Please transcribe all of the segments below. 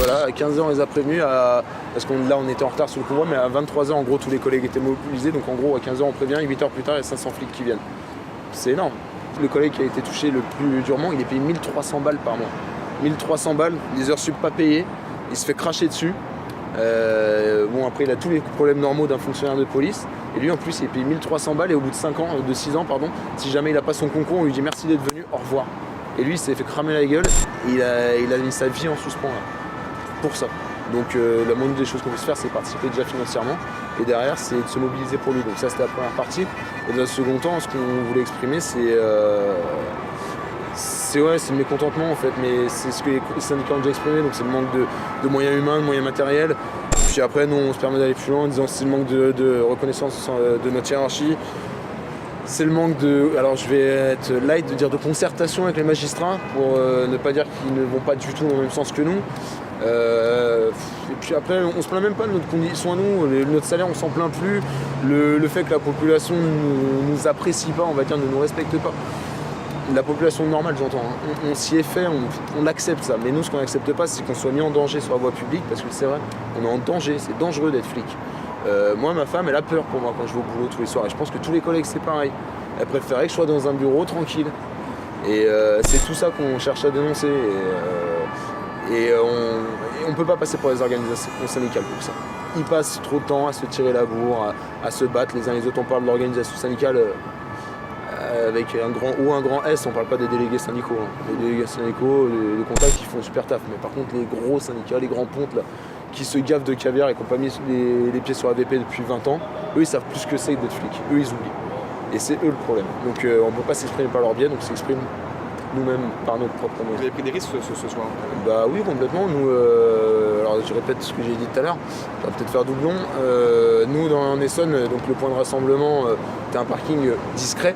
voilà, à 15h on les a prévenus, parce qu'on là on était en retard sur le convoi, mais à 23h en gros tous les collègues étaient mobilisés, donc en gros à 15h on prévient, et 8h plus tard il y a 500 flics qui viennent. C'est énorme. Le collègue qui a été touché le plus durement, il est payé 1300 balles par mois. 1300 balles, des heures sup pas payées, il se fait cracher dessus. Bon, après il a tous les problèmes normaux d'un fonctionnaire de police, et lui en plus il est payé 1300 balles, et au bout de 6 ans, si jamais il a pas son concours, on lui dit merci d'être venu, au revoir. Et lui il s'est fait cramer la gueule, et il a mis sa vie en suspens là, pour ça. Donc la moindre des choses qu'on peut se faire, c'est participer déjà financièrement, et derrière c'est de se mobiliser pour lui. Donc ça c'était la première partie. Et dans le second temps, ce qu'on voulait exprimer, c'est le mécontentement en fait, mais c'est ce que les syndicats ont déjà exprimé, donc c'est le manque de moyens humains, de moyens matériels. Puis après, nous on se permet d'aller plus loin en disant que c'est le manque de reconnaissance de notre hiérarchie. C'est le manque de, alors je vais être light, de dire de concertation avec les magistrats, pour ne pas dire qu'ils ne vont pas du tout dans le même sens que nous. Et puis après, on se plaint même pas de notre condition à nous, notre salaire on s'en plaint plus, le fait que la population ne nous apprécie pas, on va dire, ne nous respecte pas. La population normale, j'entends, hein. On s'y est fait, on accepte ça, mais nous ce qu'on n'accepte pas, c'est qu'on soit mis en danger sur la voie publique, parce que c'est vrai, on est en danger, c'est dangereux d'être flic. Moi, ma femme, elle a peur pour moi quand je vais au boulot tous les soirs, et je pense que tous les collègues c'est pareil. Elle préférait que je sois dans un bureau tranquille. Et c'est tout ça qu'on cherche à dénoncer. Et on ne peut pas passer pour les organisations syndicales pour ça. Ils passent trop de temps à se tirer la bourre, à se battre les uns les autres. On parle de l'organisation syndicale avec un grand O, un grand S, on ne parle pas des délégués syndicaux. Hein. Les délégués syndicaux, les contacts, ils font super taf. Mais par contre, les gros syndicats, les grands pontes, là, qui se gavent de caviar et qui n'ont pas mis les pieds sur la VP depuis 20 ans, eux, ils savent plus ce que c'est que d'être flic. Eux, ils oublient. Et c'est eux le problème. Donc on ne peut pas s'exprimer par leur biais, donc s'exprime nous-mêmes par notre propre moyen. Vous avez pris des risques ce soir? Bah oui, complètement. Nous, alors je répète ce que j'ai dit tout à l'heure, ça va peut-être faire doublon. Nous, dans Essonne, donc le point de rassemblement, c'était un parking discret,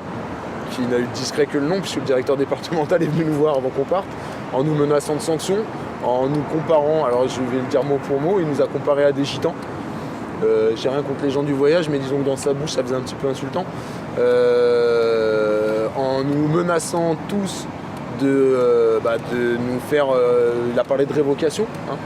qui n'a eu de discret que le nom, puisque le directeur départemental est venu nous voir avant qu'on parte, en nous menaçant de sanctions, en nous comparant, alors je vais le dire mot pour mot, il nous a comparé à des gitans. J'ai rien contre les gens du voyage, mais disons que dans sa bouche, ça faisait un petit peu insultant. En nous menaçant tous de nous faire... il a parlé de révocation. Hein.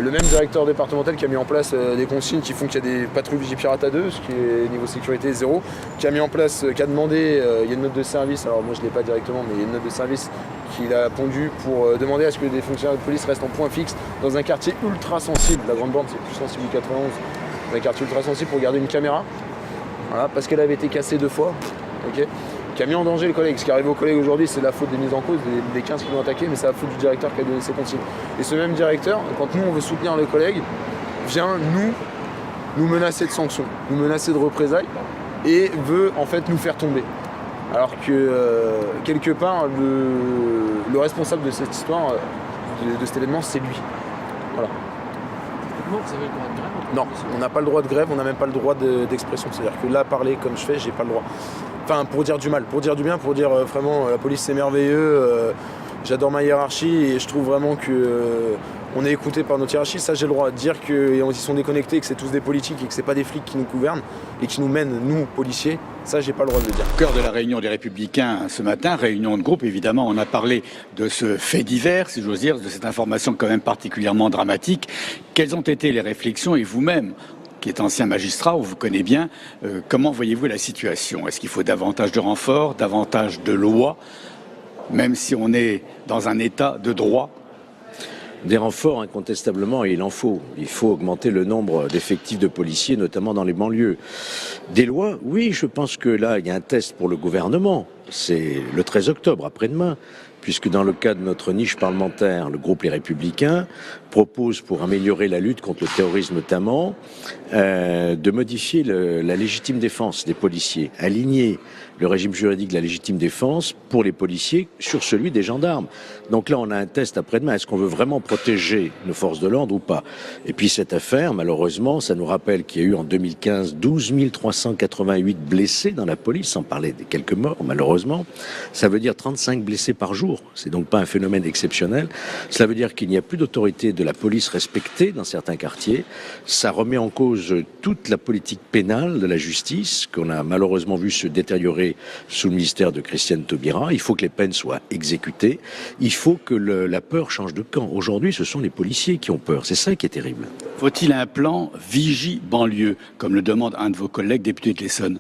Le même directeur départemental qui a mis en place des consignes qui font qu'il y a des patrouilles Vigipirate à 2, ce qui est niveau sécurité 0, qui a mis en place, qui a demandé, il y a une note de service, alors moi je ne l'ai pas directement, mais il y a une note de service qu'il a pondue pour demander à ce que des fonctionnaires de police restent en point fixe dans un quartier ultra sensible. La Grande Borne c'est plus sensible du 91, un quartier ultra sensible pour garder une caméra, voilà, parce qu'elle avait été cassée 2 fois. Okay, qui a mis en danger les collègues. Ce qui arrive aux collègues aujourd'hui, c'est la faute des mises en cause, des 15 qui l'ont attaqué, mais c'est la faute du directeur qui a donné ses consignes. Et ce même directeur, quand nous on veut soutenir les collègues, vient nous menacer de sanctions, nous menacer de représailles, et veut en fait nous faire tomber. Alors que quelque part, le responsable de cette histoire, de cet événement, c'est lui. Voilà. Vous avez le droit de grève? Non, on n'a pas le droit de grève, on n'a même pas le droit d'expression. C'est-à-dire que là, parler comme je fais, j'ai pas le droit. Enfin, pour dire du mal, pour dire du bien, pour dire vraiment la police c'est merveilleux, j'adore ma hiérarchie et je trouve vraiment que on est écouté par notre hiérarchie. Ça, j'ai le droit de dire qu'ils sont déconnectés, que c'est tous des politiques et que c'est pas des flics qui nous gouvernent et qui nous mènent, nous, policiers. Ça, j'ai pas le droit de le dire. Au cœur de la réunion des Républicains ce matin, réunion de groupe, évidemment, on a parlé de ce fait divers, si j'ose dire, de cette information quand même particulièrement dramatique. Quelles ont été les réflexions et vous-même, qui est ancien magistrat, on vous connaît bien, comment voyez-vous la situation? Est-ce qu'il faut davantage de renforts, davantage de lois, même si on est dans un état de droit? Des renforts, incontestablement, et il en faut. Il faut augmenter le nombre d'effectifs de policiers, notamment dans les banlieues. Des lois, oui, je pense que là, il y a un test pour le gouvernement. C'est le 13 octobre, après-demain, puisque dans le cas de notre niche parlementaire, le groupe Les Républicains propose, pour améliorer la lutte contre le terrorisme notamment, de modifier la légitime défense des policiers, aligner le régime juridique de la légitime défense pour les policiers sur celui des gendarmes. Donc là, on a un test après-demain. Est-ce qu'on veut vraiment protéger nos forces de l'ordre ou pas? Et puis cette affaire, malheureusement, ça nous rappelle qu'il y a eu en 2015 12 388 blessés dans la police, sans parler des quelques morts, malheureusement. Ça veut dire 35 blessés par jour. C'est donc pas un phénomène exceptionnel. Cela veut dire qu'il n'y a plus d'autorité de la police respectée dans certains quartiers. Ça remet en cause toute la politique pénale de la justice qu'on a malheureusement vu se détériorer sous le ministère de Christiane Taubira. Il faut que les peines soient exécutées. Il faut que la peur change de camp. Aujourd'hui, ce sont les policiers qui ont peur. C'est ça qui est terrible. Faut-il un plan Vigie banlieue, comme le demande un de vos collègues députés de l'Essonne?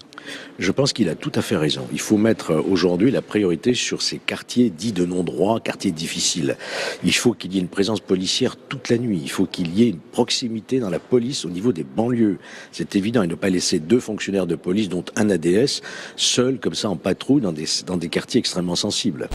Je pense qu'il a tout à fait raison. Il faut mettre aujourd'hui la priorité sur ces quartiers dits de non-droit, quartiers difficiles. Il faut qu'il y ait une présence policière toute la nuit. Il faut qu'il y ait une proximité dans la police au niveau des banlieues. C'est évident. Et ne pas laisser 2 fonctionnaires de police, dont un ADS, seuls comme ça en patrouille dans des quartiers extrêmement sensibles.